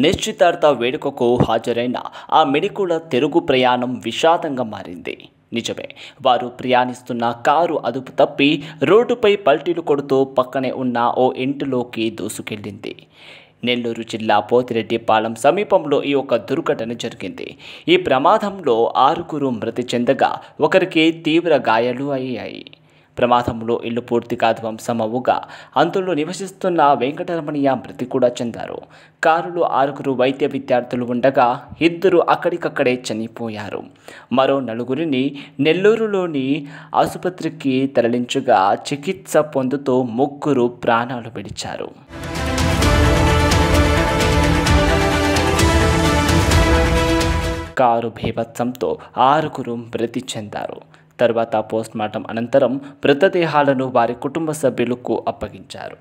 నిశ్చితార్థ వేడుకకు హాజరైన ఆ మెడికుల తిరుగు ప్రయాణం విషాదంగా మారింది. నిజమే, వారు ప్రయాణిస్తున్న కారు అదుపు తప్పి రోడ్డుపై పల్టీలు కొడుతూ పక్కనే ఉన్న ఓ ఇంటిలోకి దూసుకెళ్లింది. నెల్లూరు జిల్లా పోతిరెడ్డిపాలెం సమీపంలో ఈ ఒక దుర్ఘటన జరిగింది. ఈ ప్రమాదంలో 6 మృతి చెందగా ఒకరికి తీవ్ర గాయాలు అయ్యాయి. ప్రమాదంలో ఇల్లు పూర్తిగా ధ్వంసమవ్వగా అందులో నివసిస్తున్న వెంకటరమణయ్య మృతి కూడా చెందారు. కారులో 6 వైద్య విద్యార్థులు ఉండగా 2 అక్కడికక్కడే చనిపోయారు. మరో 4 నెల్లూరులోని ఆసుపత్రికి తరలించగా చికిత్స పొందుతూ 3 ప్రాణాలు విడిచారు. కారు బీభత్సంతో 6 మృతి చెందారు. తర్వాత పోస్ట్మార్టం అనంతరం మృతదేహాలను వారి కుటుంబ సభ్యులకు అప్పగించారు.